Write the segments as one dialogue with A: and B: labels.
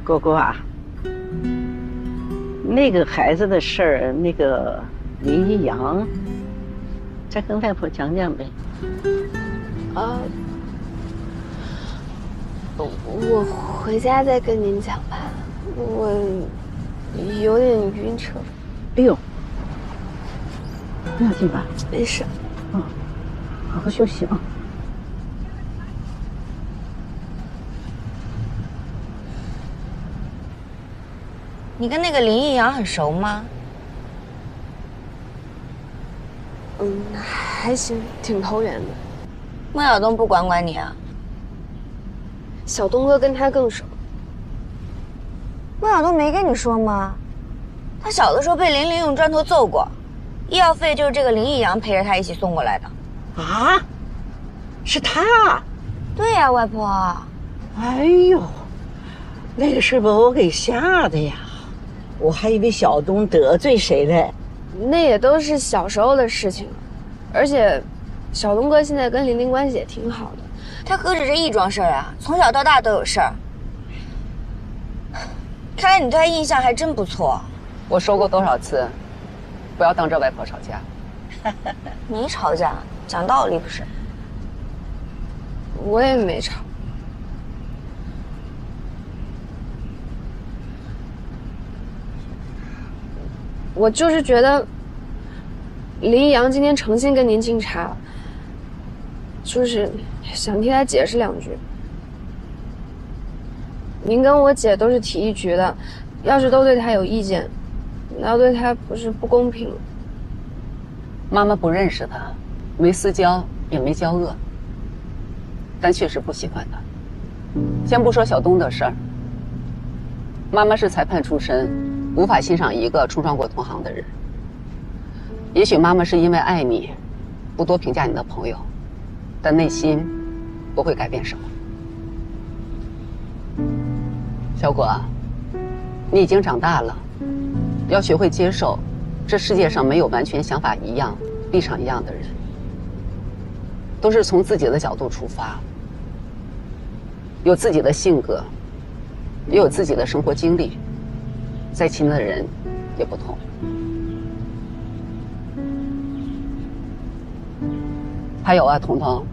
A: 果果啊，那个孩子的事儿，那个林一阳，再跟外婆讲讲呗。
B: 我回家再跟您讲吧，我有点晕车。
A: 哎呦，不要紧吧？
B: 没事。
A: 好好休息啊。
C: 你跟那个林一阳很熟吗？
B: 还行，挺投缘的。
C: 孟小冬不管管你啊？
B: 小东哥跟他更熟。
C: 孟小冬没跟你说吗？他小的时候被林用砖头揍过，医药费就是这个林一阳陪着他一起送过来的。
A: 啊？是他？
C: 对呀，外婆。
A: 哎呦，那个事把我给吓的呀！我还以为小东得罪谁嘞。
B: 那也都是小时候的事情了，而且，小东哥现在跟林关系也挺好的。
C: 他何止这一桩事儿啊，从小到大都有事儿。看来你对他印象还真不错。
D: 我说过多少次，不要当着外婆吵架。
C: 你吵架，讲道理不是？
B: 我也没吵。我就是觉得，林一阳今天诚心跟您敬茶，就是想替他解释两句。您跟我姐都是体育局的，要是都对他有意见，那对他不是不公平。
D: 妈妈不认识他，没私交也没交恶，但确实不喜欢他。先不说小东的事儿，妈妈是裁判出身，无法欣赏一个冲撞过同行的人。也许妈妈是因为爱你，不多评价你的朋友，但内心不会改变什么。小果，你已经长大了，要学会接受，这世界上没有完全想法一样、立场一样的人，都是从自己的角度出发，有自己的性格，也有自己的生活经历，再亲的人也不同。还有啊，彤彤，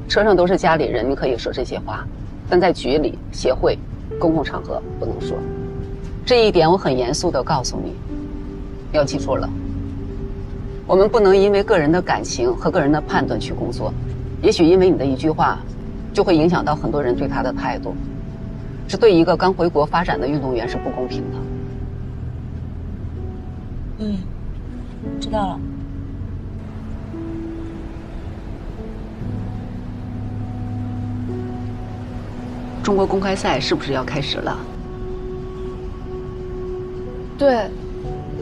D: 车上都是家里人，你可以说这些话，但在局里、协会、公共场合不能说。这一点我很严肃地告诉你，要记住了。我们不能因为个人的感情和个人的判断去工作，也许因为你的一句话，就会影响到很多人对他的态度，这对一个刚回国发展的运动员是不公平的。
C: 知道了。
D: 中国公开赛是不是要开始了？
B: 对，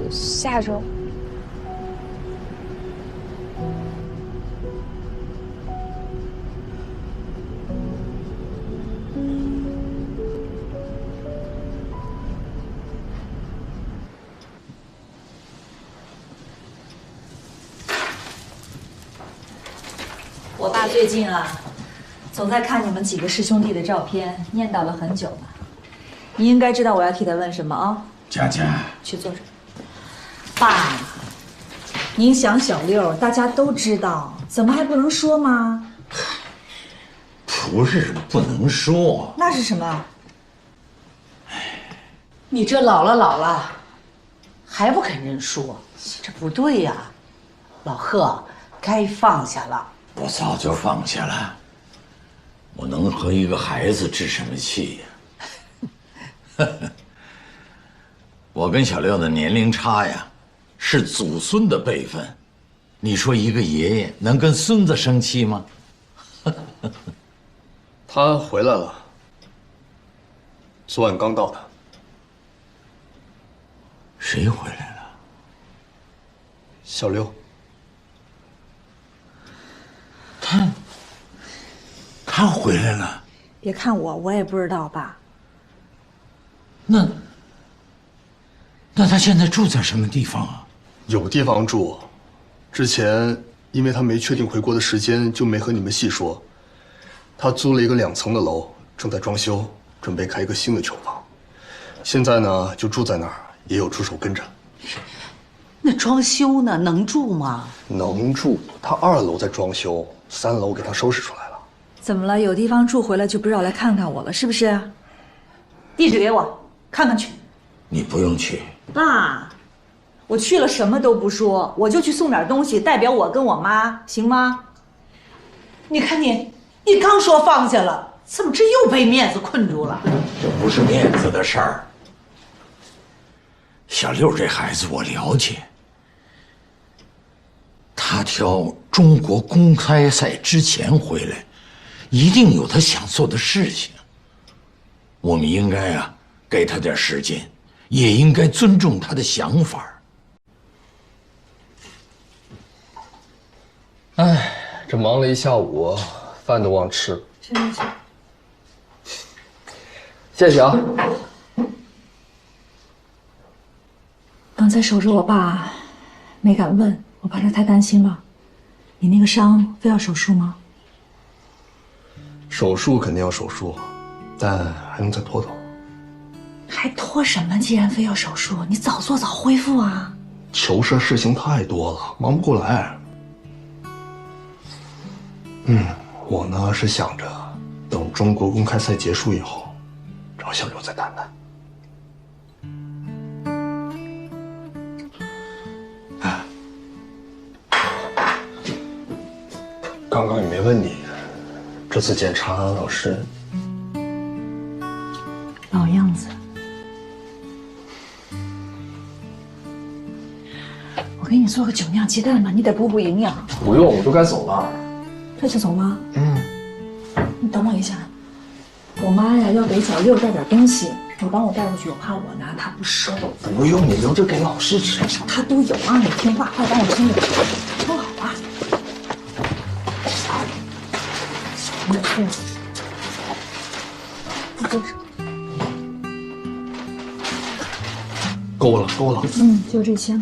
B: 下周。
E: 我爸最近啊，总在看你们几个师兄弟的照片，念叨了很久了。你应该知道我要替他问什么啊？
F: 佳佳，
E: 去坐着。爸，您想小六，大家都知道，怎么还不能说吗？
F: 不是不能说，
E: 那是什么？你这老了，还不肯认输，这不对呀！老贺，该放下了。
F: 我早就放下了。我能和一个孩子置什么气呀？我跟小六的年龄差呀，是祖孙的辈分。你说一个爷爷能跟孙子生气吗？
G: 他回来了，昨晚刚到的。
F: 谁回来了？
G: 小六。
F: 他回来了。
E: 别看我也不知道爸。
F: 那他现在住在什么地方啊？
G: 有地方住，之前因为他没确定回国的时间，就没和你们细说。他租了一个2层的楼，正在装修，准备开一个新的球房。现在呢，就住在那儿，也有助手跟着。
A: 那装修呢，能住吗？
G: 能住，他2楼在装修，3楼给他收拾出来了。
E: 怎么了？有地方住回来就不要来看看我了，是不是？地址给我，看看去。
F: 你不用去。
E: 爸，我去了什么都不说，我就去送点东西，代表我跟我妈，行吗？你看你刚说放下了，怎么这又被面子困住了？
F: 这不是面子的事儿。小六这孩子我了解，他挑中国公开赛之前回来，一定有他想做的事情。我们应该啊给他点时间，也应该尊重他的想法。
H: 哎，这忙了一下午，饭都忘吃了。谢谢啊。
E: 刚才守着我爸，没敢问，我怕他太担心了。你那个伤非要手术吗？
G: 手术肯定要手术，但还能再拖拖。
E: 还拖什么？既然非要手术，你早做早恢复啊！
G: 球社事情太多了，忙不过来。我呢是想着等中国公开赛结束以后，找小刘再谈谈。刚刚也没问你，这次检查老师
E: 老样子。我给你做个酒酿鸡蛋吧，你得补补营养。
H: 不用，我都该走了。
E: 这就走吗？你等我一下，我妈呀要给小六带点东西，你帮我带过去，我怕我拿她不收。
H: 不用，你留着给老师吃。
E: 她都有啊，你听话，快帮我听着，收好啊。没事，你坐上。
G: 够了，够了。
E: 就这些了。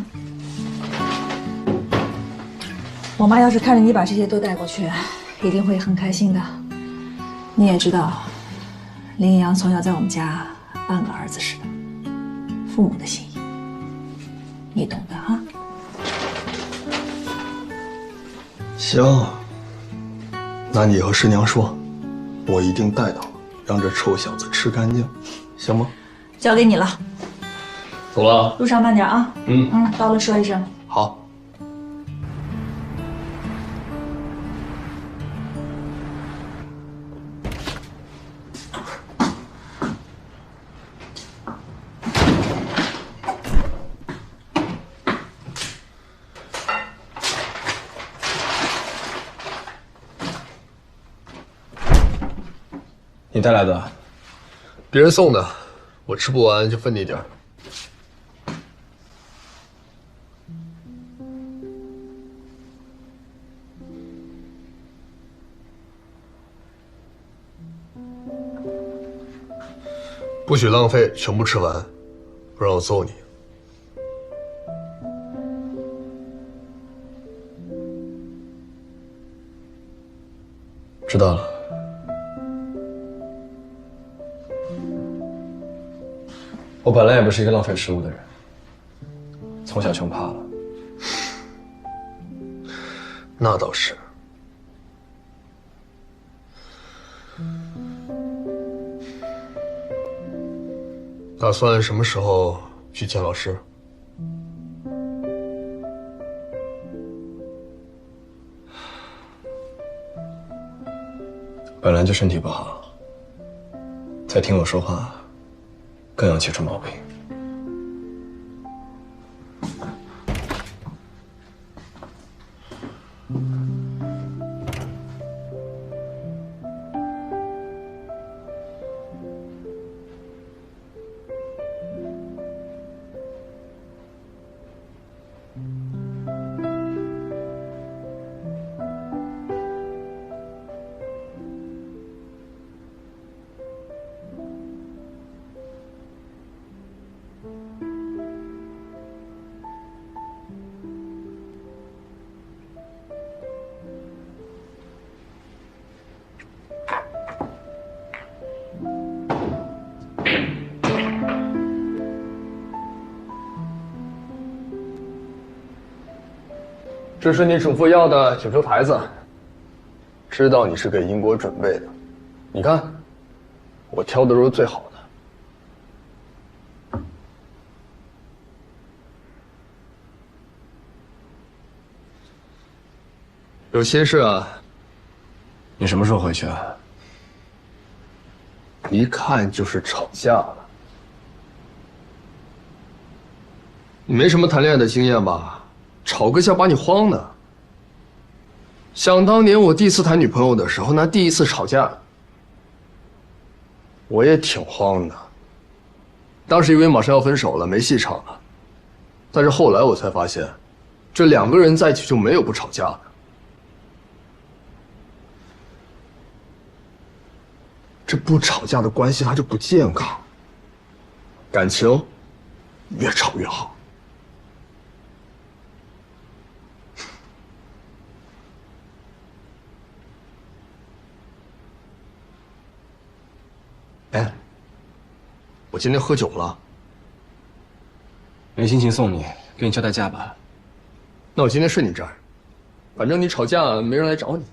E: 我妈要是看着你把这些都带过去，一定会很开心的。你也知道，林一阳从小在我们家半个儿子似的，父母的心意，你懂的哈。
G: 行，那你和师娘说，我一定带到，让这臭小子吃干净，行吗？
E: 交给你了，
H: 走了。
E: 路上慢点啊。到了说一声。
G: 好。
H: 你带来的？别人送的，我吃不完就分你点儿。不许浪费，全部吃完，不然我揍你。知道了。我本来也不是一个浪费食物的人，从小穷怕了。
G: 那倒是。打算什么时候去见老师？
H: 本来就身体不好，再听我说话，更要气出毛病。
G: 这是你嘱咐要的九球台子，知道你是给英国准备的。你看，我挑的都是最好的。有些事啊，
H: 你什么时候回去啊？
G: 一看就是吵架了。你没什么谈恋爱的经验吧？吵个架把你慌的。想当年我第一次谈女朋友的时候，那第一次吵架，我也挺慌的。当时以为马上要分手了，没戏唱了。但是后来我才发现，这两个人在一起就没有不吵架的。这不吵架的关系它就不健康，感情越吵越好。哎，我今天喝酒了，
H: 没心情送你，给你叫代驾吧。
G: 那我今天睡你这儿，反正你吵架没人来找你。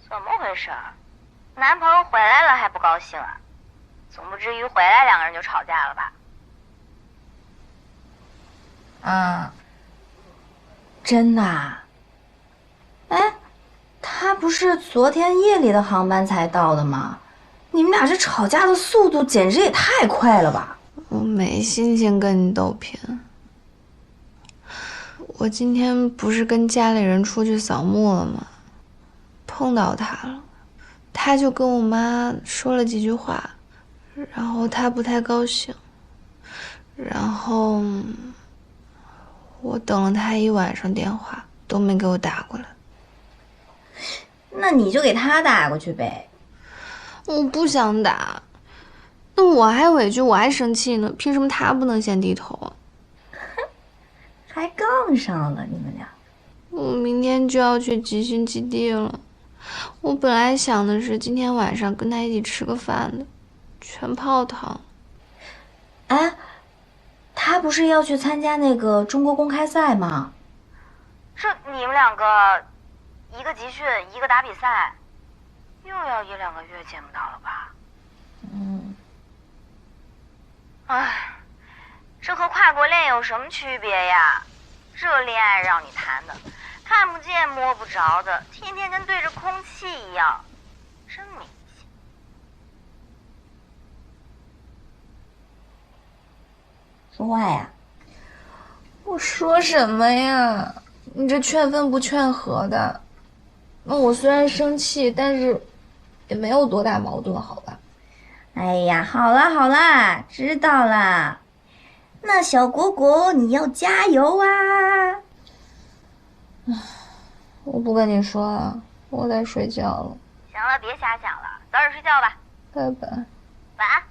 C: 怎么回事？男朋友回来了还不高兴啊？总不至于回来两个人就吵架了吧？
I: 啊，真的啊？哎，他不是昨天夜里的航班才到的吗？你们俩这吵架的速度简直也太快了吧！
B: 我没心情跟你斗贫。我今天不是跟家里人出去扫墓了吗？碰到他了，他就跟我妈说了几句话，然后他不太高兴，然后我等了他一晚上电话都没给我打过来。
I: 那你就给他打过去呗。
B: 我不想打，那我还委屈，我还生气呢，凭什么他不能先低头啊？
I: 还杠上了你们俩。
B: 我明天就要去集训基地了，我本来想的是今天晚上跟他一起吃个饭的，全泡汤。
I: 哎，他不是要去参加那个中国公开赛吗？
C: 这你们两个，一个集训，一个打比赛，又要1-2个月见不到了吧？哎，这和跨国恋有什么区别呀？这恋爱让你谈的，看不见摸不着的，天天跟对着空气一样，真没劲。
I: 说话呀！
B: 我说什么呀？你这劝分不劝和的。那我虽然生气，但是也没有多大矛盾，好吧？
I: 哎呀，好啦好啦，知道啦。那小果果，你要加油啊！
B: 我不跟你说了，我得睡觉了。
C: 行了，别瞎想了，早点睡觉吧。
B: 拜拜。
C: 晚安。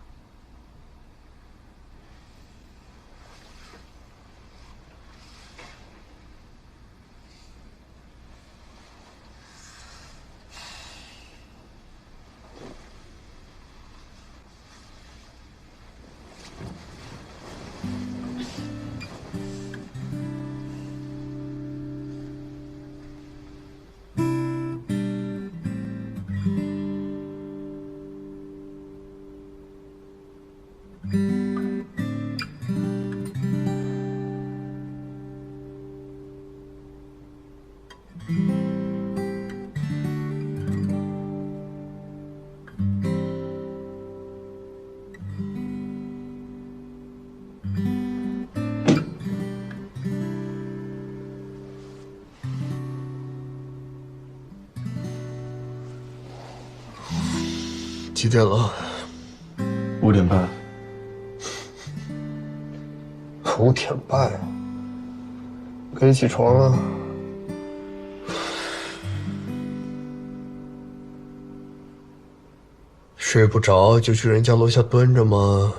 G: 几点了
H: ？5点半。
G: 5点半，可以起床了。睡不着就去人家楼下蹲着吗？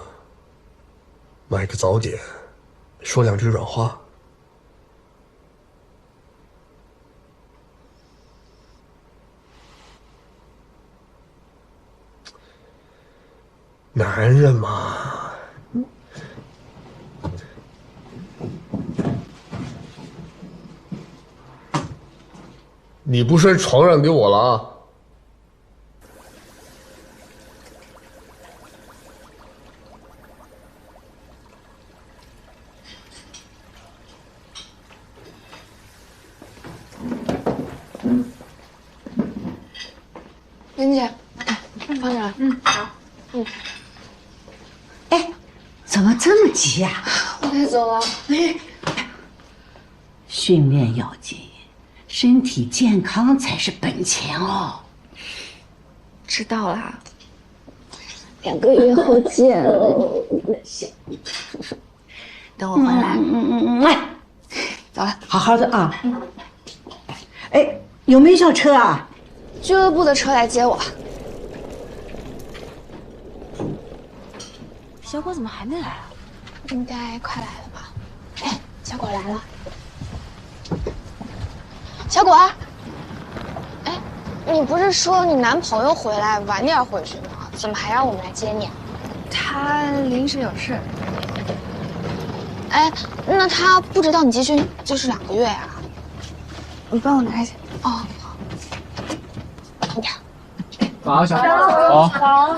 G: 买个早点，说2句软话。男人嘛，你不睡床让给我了啊？
B: 林姐，放这儿。
A: 好。哎，怎么这么急呀？
B: 我该走了。
A: 训练要紧，身体健康才是本钱哦。
B: 知道啦。2个月后见。
A: 行，
B: 等我回来。走了，
A: 好好的啊。哎，有没有校车啊？
B: 俱乐部的车来接我。
I: 小果怎么还没来啊？
B: 应该快来了吧？哎，小果来了。小果，哎，你不是说你男朋友回来晚点回去吗？怎么还让我们来接你啊？他临时有事。哎，那他不知道你集训就是2个月呀？你帮我拿一下。哦，好。慢点。
H: 好，小果。好。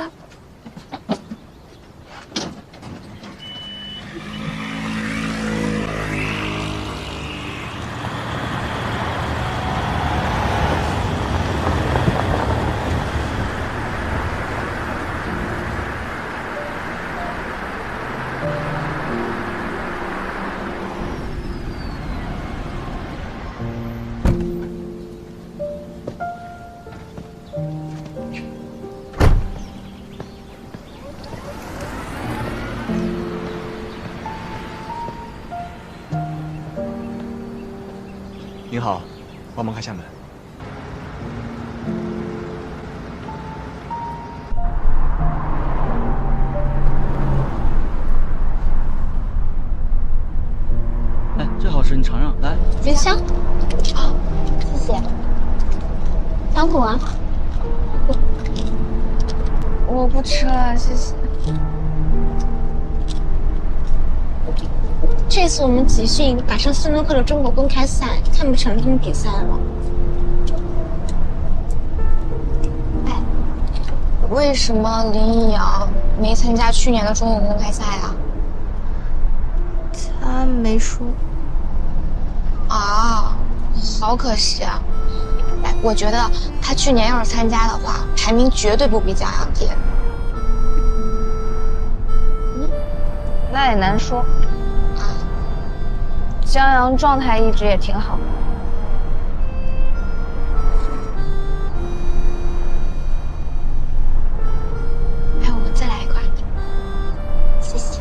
H: 您好，帮忙开下门。
J: 哎，这好吃，你尝尝。来，
B: 别香。好，谢谢。小果啊，我不吃了，谢谢。
K: 这次我们集训赶上斯诺克的中国公开赛，看不成他们比赛了。
B: 哎，为什么林一瑶没参加去年的中国公开赛啊？他没输。啊，好可惜啊！哎，我觉得他去年要是参加的话，排名绝对不比蒋阳低。那也难说。江阳状态一直也挺好。哎，我再来一块，谢谢。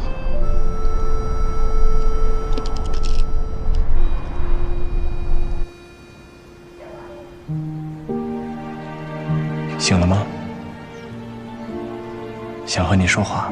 H: 醒了吗？想和你说话。